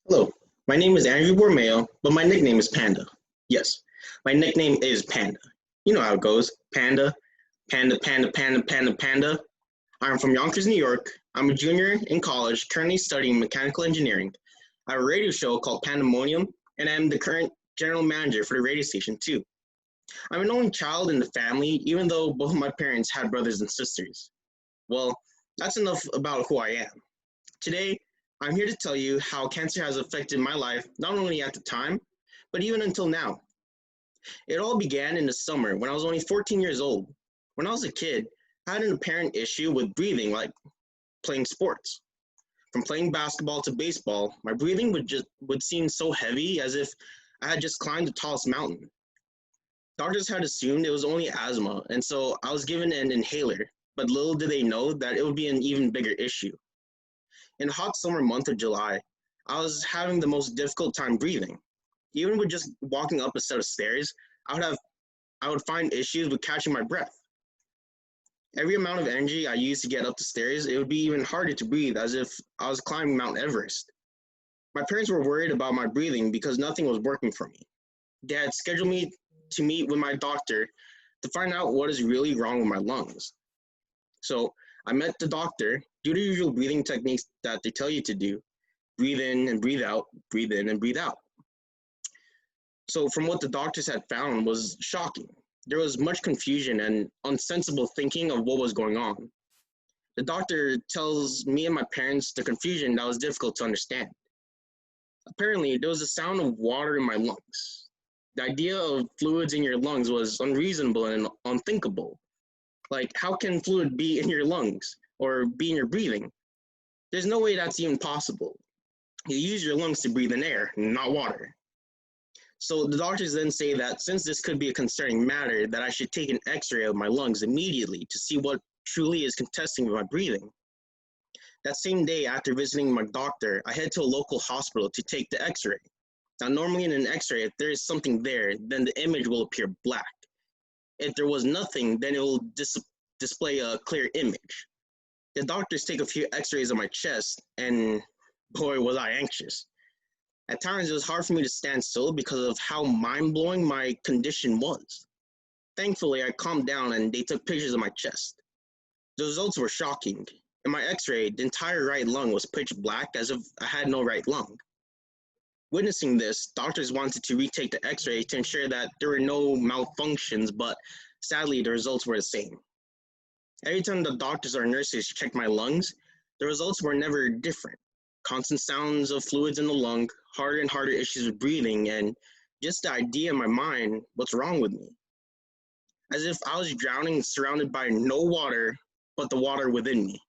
Hello, my name is Andrew Borromeo, but my nickname is Panda. Yes, my nickname is Panda. You know how it goes. Panda, Panda, Panda, Panda, Panda, Panda. I'm from Yonkers, New York. I'm a junior in college, currently studying mechanical engineering. I have a radio show called Pandemonium, and I'm the current general manager for the radio station too. I'm an only child in the family, even though both of my parents had brothers and sisters. Well, that's enough about who I am. Today, I'm here to tell you how cancer has affected my life, not only at the time, but even until now. It all began in the summer when I was only 14 years old. When I was a kid, I had an apparent issue with breathing, like playing sports. From playing basketball to baseball, my breathing would seem so heavy as if I had just climbed the tallest mountain. Doctors had assumed it was only asthma, and so I was given an inhaler, but little did they know that it would be an even bigger issue. In the hot summer month of July, I was having the most difficult time breathing. Even with just walking up a set of stairs, I would find issues with catching my breath. Every amount of energy I used to get up the stairs, it would be even harder to breathe as if I was climbing Mount Everest. My parents were worried about my breathing because nothing was working for me. They had scheduled me to meet with my doctor to find out what is really wrong with my lungs. So I met the doctor, do the usual breathing techniques that they tell you to do: breathe in and breathe out, breathe in and breathe out. So, from what the doctors had found was shocking. There was much confusion and unsensible thinking of what was going on. The doctor tells me and my parents the confusion that was difficult to understand. Apparently, there was a sound of water in my lungs. The idea of fluids in your lungs was unreasonable and unthinkable. Like, how can fluid be in your lungs or be in your breathing? There's no way that's even possible. You use your lungs to breathe in air, not water. So the doctors then say that since this could be a concerning matter, that I should take an x-ray of my lungs immediately to see what truly is contesting with my breathing. That same day after visiting my doctor, I head to a local hospital to take the x-ray. Now normally in an x-ray, if there is something there, then the image will appear black. If there was nothing, then it will display a clear image. The doctors take a few x-rays of my chest, and boy was I anxious. At times, it was hard for me to stand still because of how mind-blowing my condition was. Thankfully, I calmed down and they took pictures of my chest. The results were shocking. In my x-ray, the entire right lung was pitch black as if I had no right lung. Witnessing this, doctors wanted to retake the x-ray to ensure that there were no malfunctions, but sadly, the results were the same. Every time the doctors or nurses checked my lungs, the results were never different. Constant sounds of fluids in the lung, harder and harder issues with breathing, and just the idea in my mind, what's wrong with me? As if I was drowning, surrounded by no water but the water within me.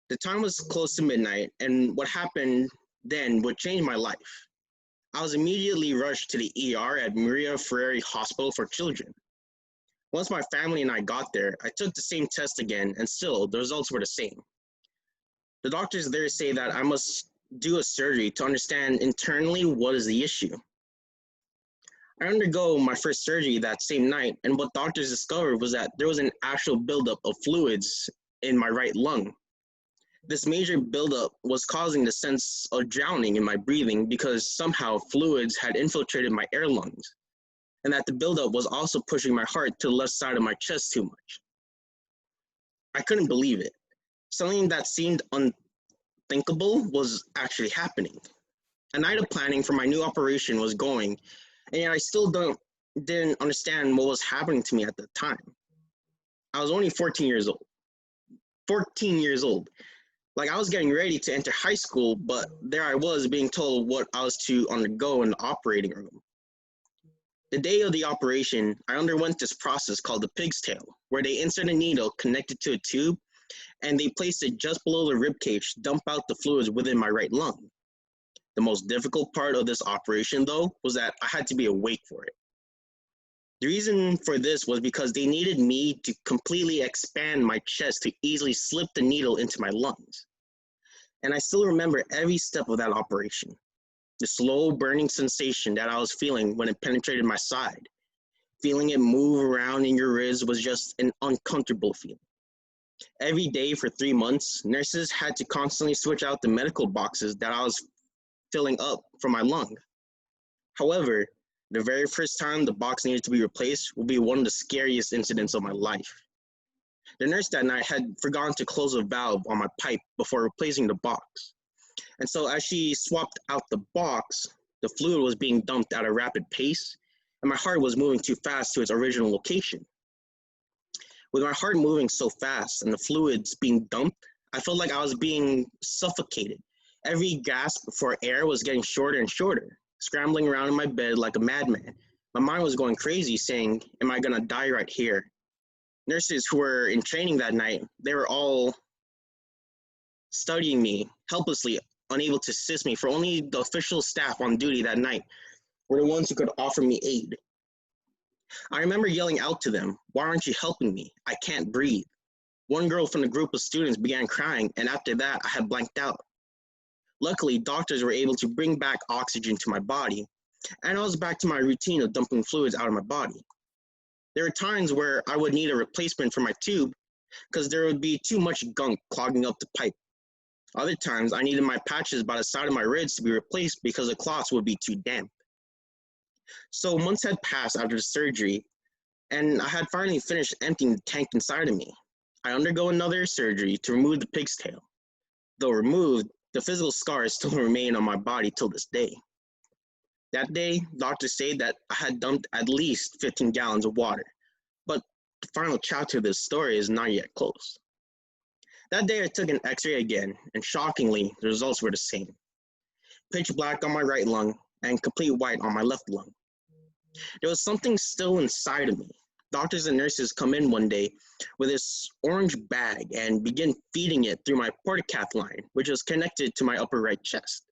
The time was close to midnight, and what happened then would change my life. I was immediately rushed to the ER at Maria Ferrari Hospital for Children. Once my family and I got there, I took the same test again, and still, the results were the same. The doctors there say that I must do a surgery to understand internally what is the issue. I undergo my first surgery that same night, and what doctors discovered was that there was an actual buildup of fluids in my right lung. This major buildup was causing the sense of drowning in my breathing because somehow fluids had infiltrated my air lungs, and that the buildup was also pushing my heart to the left side of my chest too much. I couldn't believe it. Something that seemed unthinkable was actually happening. A night of planning for my new operation was going, and yet I still didn't understand what was happening to me at the time. I was only 14 years old. 14 years old. Like, I was getting ready to enter high school, but there I was being told what I was to undergo in the operating room. The day of the operation, I underwent this process called the pig's tail, where they insert a needle connected to a tube and they place it just below the rib cage to dump out the fluids within my right lung. The most difficult part of this operation, though, was that I had to be awake for it. The reason for this was because they needed me to completely expand my chest to easily slip the needle into my lungs. And I still remember every step of that operation. The slow burning sensation that I was feeling when it penetrated my side. Feeling it move around in your ribs was just an uncomfortable feeling. Every day for 3 months, nurses had to constantly switch out the medical boxes that I was filling up from my lung. However, the very first time the box needed to be replaced will be one of the scariest incidents of my life. The nurse that night had forgotten to close a valve on my pipe before replacing the box. And so as she swapped out the box, the fluid was being dumped at a rapid pace, and my heart was moving too fast to its original location. With my heart moving so fast and the fluids being dumped, I felt like I was being suffocated. Every gasp for air was getting shorter and shorter, scrambling around in my bed like a madman. My mind was going crazy, saying, am I gonna die right here? Nurses who were in training that night, they were all studying me, helplessly unable to assist me, for only the official staff on duty that night were the ones who could offer me aid. I remember yelling out to them, why aren't you helping me? I can't breathe. One girl from the group of students began crying, and after that, I had blanked out. Luckily, doctors were able to bring back oxygen to my body, and I was back to my routine of dumping fluids out of my body. There were times where I would need a replacement for my tube because there would be too much gunk clogging up the pipe. Other times, I needed my patches by the side of my ribs to be replaced because the cloths would be too damp. So months had passed after the surgery, and I had finally finished emptying the tank inside of me. I undergo another surgery to remove the pig's tail. Though removed, the physical scars still remain on my body till this day. That day, doctors say that I had dumped at least 15 gallons of water, but the final chapter of this story is not yet closed. That day I took an x-ray again, and shockingly, the results were the same. Pitch black on my right lung, and complete white on my left lung. There was something still inside of me. Doctors and nurses come in one day with this orange bag and begin feeding it through my portacath line, which was connected to my upper right chest.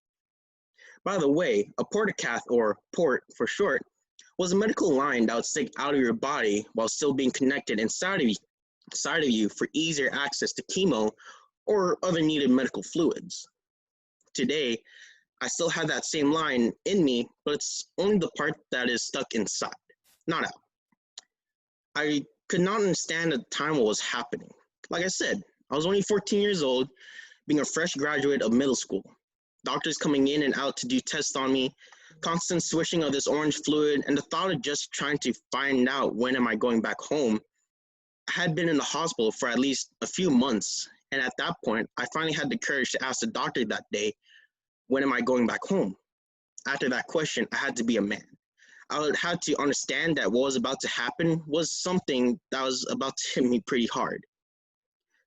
By the way, a portacath, or port for short, was a medical line that would stick out of your body while still being connected inside of you for easier access to chemo or other needed medical fluids. Today, I still have that same line in me, but it's only the part that is stuck inside, not out. I could not understand at the time what was happening. Like I said, I was only 14 years old, being a fresh graduate of middle school. Doctors coming in and out to do tests on me, constant swishing of this orange fluid, and the thought of just trying to find out when am I going back home. I had been in the hospital for at least a few months, and at that point, I finally had the courage to ask the doctor that day, when am I going back home? After that question, I had to be a man. I had to understand that what was about to happen was something that was about to hit me pretty hard.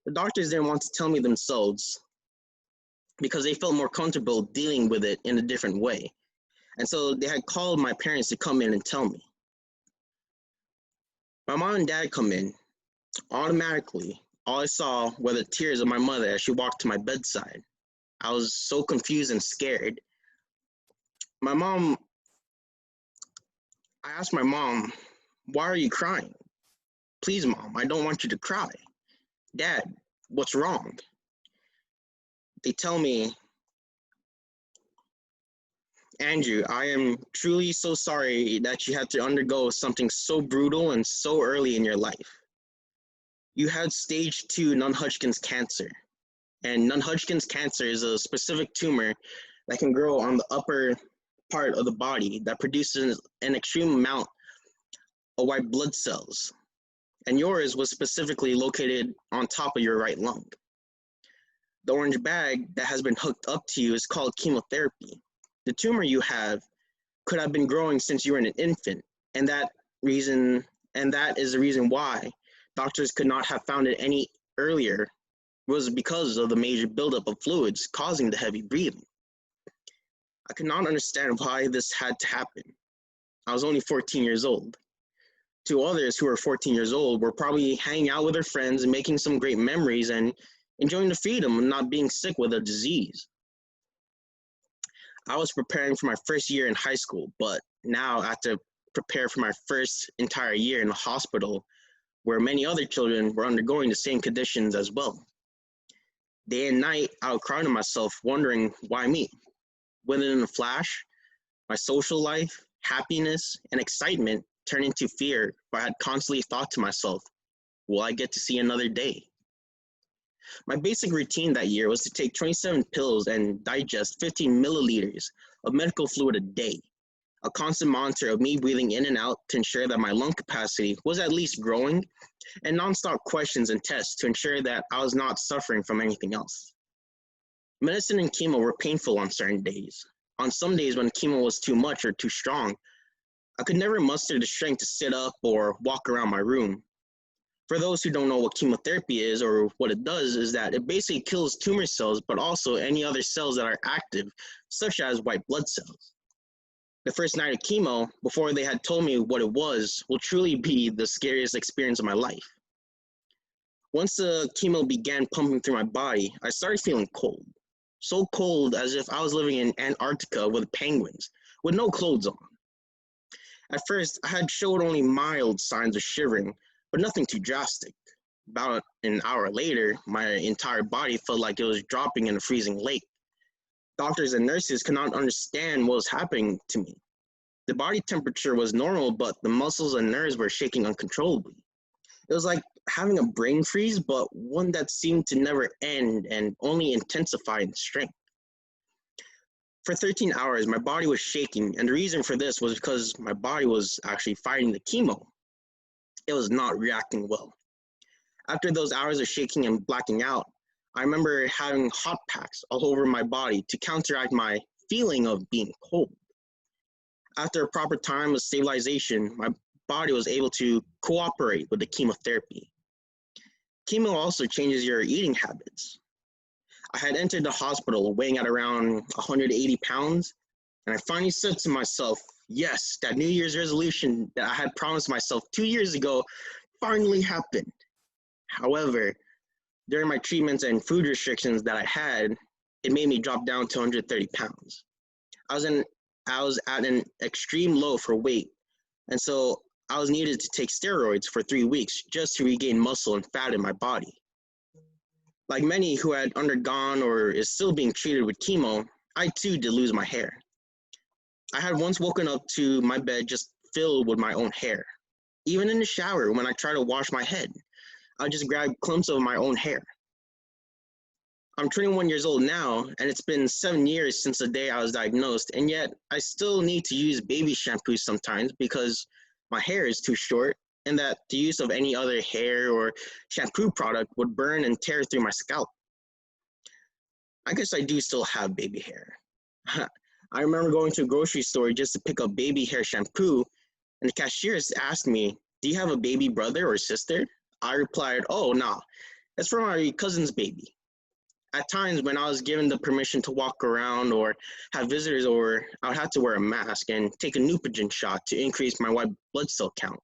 The doctors didn't want to tell me themselves because they felt more comfortable dealing with it in a different way. And so they had called my parents to come in and tell me. My mom and dad come in. Automatically, all I saw were the tears of my mother as she walked to my bedside. I was so confused and scared. I asked my mom, why are you crying? Please, Mom, I don't want you to cry. Dad, what's wrong? They tell me, Andrew, I am truly so sorry that you had to undergo something so brutal and so early in your life. You had stage 2 non-Hodgkin's cancer. And non-Hodgkin's cancer is a specific tumor that can grow on the upper part of the body that produces an extreme amount of white blood cells. And yours was specifically located on top of your right lung. The orange bag that has been hooked up to you is called chemotherapy. The tumor you have could have been growing since you were an infant, and that is the reason why doctors could not have found it any earlier, was because of the major buildup of fluids causing the heavy breathing. I could not understand why this had to happen. I was only 14 years old. Two others who were 14 years old were probably hanging out with their friends and making some great memories and enjoying the freedom of not being sick with a disease. I was preparing for my first year in high school, but now I have to prepare for my first entire year in a hospital where many other children were undergoing the same conditions as well. Day and night, I would cry to myself, wondering why me? Within a flash, my social life, happiness, and excitement turned into fear, for I had constantly thought to myself, will I get to see another day? My basic routine that year was to take 27 pills and digest 15 milliliters of medical fluid a day, a constant monitor of me breathing in and out to ensure that my lung capacity was at least growing, and nonstop questions and tests to ensure that I was not suffering from anything else. Medicine and chemo were painful on certain days. On some days when chemo was too much or too strong, I could never muster the strength to sit up or walk around my room. For those who don't know what chemotherapy is or what it does, is that it basically kills tumor cells, but also any other cells that are active, such as white blood cells. The first night of chemo, before they had told me what it was, will truly be the scariest experience of my life. Once the chemo began pumping through my body, I started feeling cold. So cold as if I was living in Antarctica with penguins, with no clothes on. At first, I had showed only mild signs of shivering, but nothing too drastic. About an hour later, my entire body felt like it was dropping in a freezing lake. Doctors and nurses could not understand what was happening to me. The body temperature was normal, but the muscles and nerves were shaking uncontrollably. It was like having a brain freeze, but one that seemed to never end and only intensify in strength. For 13 hours, my body was shaking, and the reason for this was because my body was actually fighting the chemo. It was not reacting well. After those hours of shaking and blacking out, I remember having hot packs all over my body to counteract my feeling of being cold. After a proper time of stabilization, my body was able to cooperate with the chemotherapy. Chemo also changes your eating habits. I had entered the hospital weighing at around 180 pounds, and I finally said to myself, yes, that New Year's resolution that I had promised myself 2 years ago finally happened. However, during my treatments and food restrictions that I had, it made me drop down to 130 pounds. I was at an extreme low for weight, and so I was needed to take steroids for 3 weeks just to regain muscle and fat in my body. Like many who had undergone or is still being treated with chemo, I too did lose my hair. I had once woken up to my bed just filled with my own hair. Even in the shower, when I try to wash my head, I just grab clumps of my own hair. I'm 21 years old now, and it's been 7 years since the day I was diagnosed, and yet I still need to use baby shampoo sometimes because my hair is too short, and that the use of any other hair or shampoo product would burn and tear through my scalp. I guess I do still have baby hair. I remember going to a grocery store just to pick up baby hair shampoo, and the cashier asked me, "Do you have a baby brother or sister?" I replied, "Oh, no, it's for my cousin's baby." At times when I was given the permission to walk around or have visitors over, I would have to wear a mask and take a Neupogen shot to increase my white blood cell count.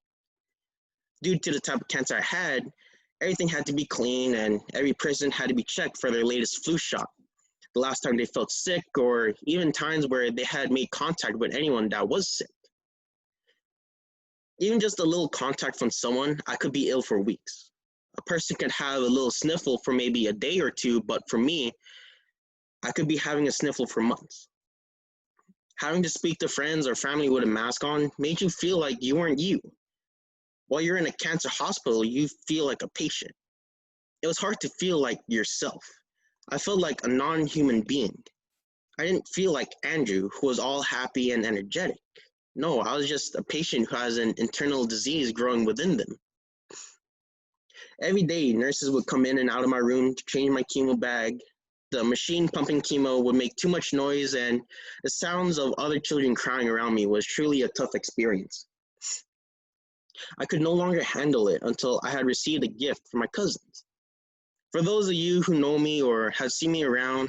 Due to the type of cancer I had, everything had to be clean and every person had to be checked for their latest flu shot, the last time they felt sick, or even times where they had made contact with anyone that was sick. Even just a little contact from someone, I could be ill for weeks. A person could have a little sniffle for maybe a day or two, but for me, I could be having a sniffle for months. Having to speak to friends or family with a mask on made you feel like you weren't you. While you're in a cancer hospital, you feel like a patient. It was hard to feel like yourself. I felt like a non-human being. I didn't feel like Andrew, who was all happy and energetic. No, I was just a patient who has an internal disease growing within them. Every day, nurses would come in and out of my room to change my chemo bag. The machine pumping chemo would make too much noise, and the sounds of other children crying around me was truly a tough experience. I could no longer handle it until I had received a gift from my cousins. For those of you who know me or have seen me around,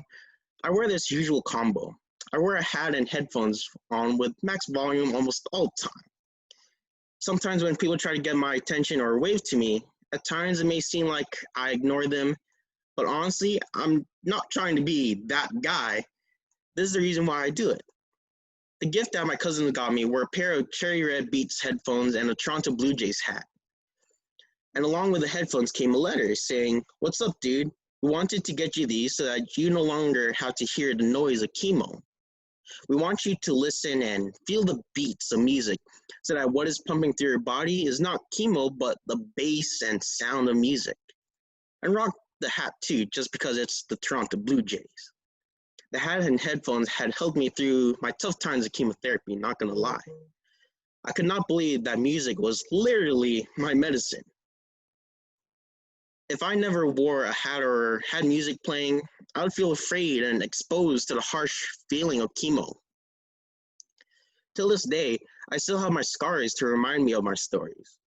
I wear this usual combo. I wear a hat and headphones on with max volume almost all the time. Sometimes when people try to get my attention or wave to me, at times it may seem like I ignore them, but honestly, I'm not trying to be that guy. This is the reason why I do it. The gift that my cousins got me were a pair of cherry red Beats headphones and a Toronto Blue Jays hat. And along with the headphones came a letter saying, "What's up, dude? We wanted to get you these so that you no longer have to hear the noise of chemo. We want you to listen and feel the beats of music so that what is pumping through your body is not chemo, but the bass and sound of music. And rock the hat too, just because it's the Toronto Blue Jays. The hat and headphones had helped me through my tough times of chemotherapy, not gonna lie. I could not believe that music was literally my medicine. If I never wore a hat or had music playing, I would feel afraid and exposed to the harsh feeling of chemo. Till this day, I still have my scars to remind me of my stories.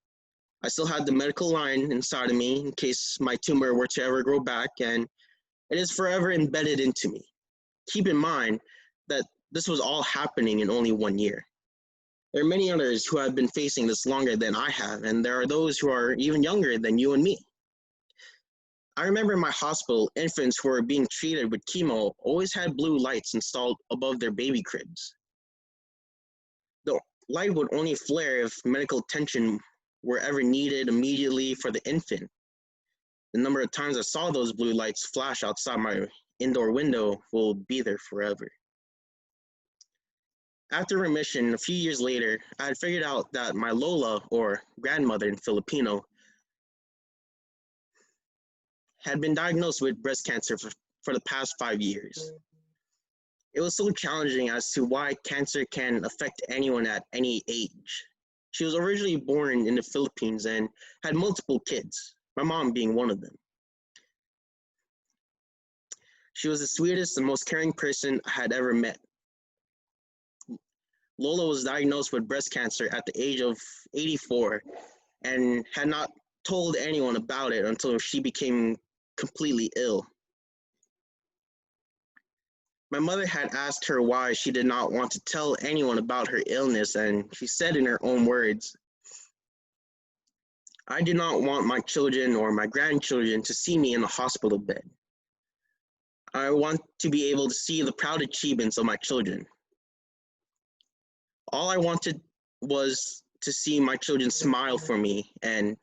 I still had the medical line inside of me in case my tumor were to ever grow back, and it is forever embedded into me. Keep in mind that this was all happening in only 1 year. There are many others who have been facing this longer than I have, and there are those who are even younger than you and me. I remember in my hospital, infants who were being treated with chemo always had blue lights installed above their baby cribs. The light would only flare if medical attention were ever needed immediately for the infant. The number of times I saw those blue lights flash outside my indoor window will be there forever. After remission, a few years later, I had figured out that my Lola, or grandmother in Filipino, had been diagnosed with breast cancer for the past 5 years. It was so challenging as to why cancer can affect anyone at any age. She was originally born in the Philippines and had multiple kids, my mom being one of them. She was the sweetest and most caring person I had ever met. Lola was diagnosed with breast cancer at the age of 84 and had not told anyone about it until she became completely ill. My mother had asked her why she did not want to tell anyone about her illness, and she said in her own words, "I do not want my children or my grandchildren to see me in a hospital bed. I want to be able to see the proud achievements of my children. All I wanted was to see my children smile for me and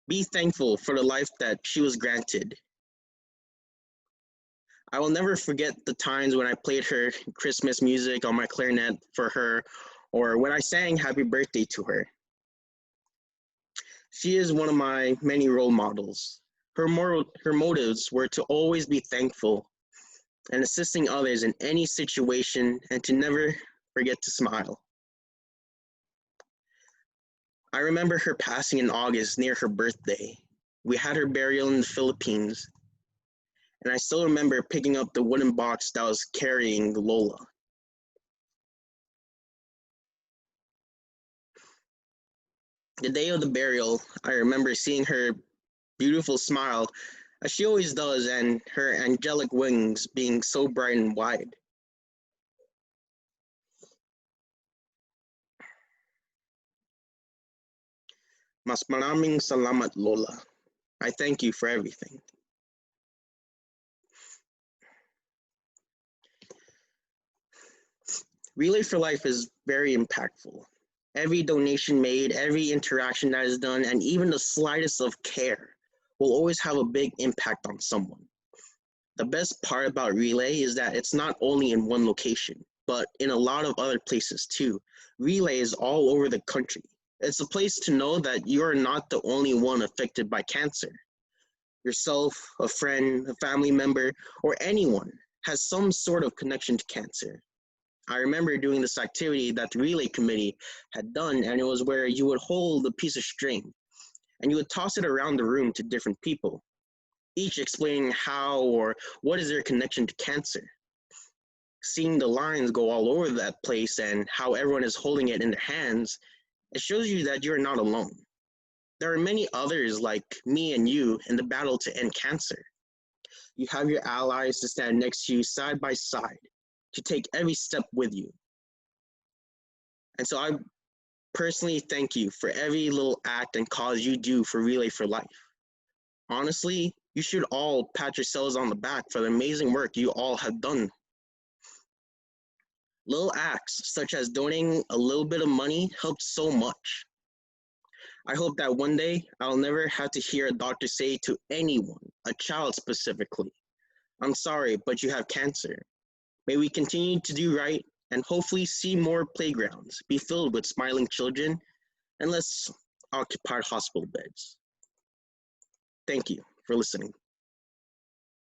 be thankful for the life that she was granted. I will never forget the times when I played her Christmas music on my clarinet for her, or when I sang happy birthday to her. She is one of my many role models. Her motives were to always be thankful and assisting others in any situation and to never forget to smile. I remember her passing in August near her birthday. We had her burial in the Philippines, and I still remember picking up the wooden box that was carrying Lola. The day of the burial, I remember seeing her beautiful smile, as she always does, and her angelic wings being so bright and wide. Mas maraming salamat, Lola. I thank you for everything. Relay for Life is very impactful. Every donation made, every interaction that is done, and even the slightest of care will always have a big impact on someone. The best part about Relay is that it's not only in one location, but in a lot of other places too. Relay is all over the country. It's a place to know that you are not the only one affected by cancer. Yourself, a friend, a family member, or anyone has some sort of connection to cancer. I remember doing this activity that the Relay Committee had done, and it was where you would hold a piece of string and you would toss it around the room to different people, each explaining how or what is their connection to cancer. Seeing the lines go all over that place and how everyone is holding it in their hands, it shows you that you're not alone. There are many others like me and you in the battle to end cancer. You have your allies to stand next to you side by side, to take every step with you. And so I personally thank you for every little act and cause you do for Relay for Life. Honestly, you should all pat yourselves on the back for the amazing work you all have done. Little acts such as donating a little bit of money helped so much. I hope that one day I'll never have to hear a doctor say to anyone, a child specifically, "I'm sorry, but you have cancer." May we continue to do right and hopefully see more playgrounds be filled with smiling children and less occupied hospital beds. Thank you for listening.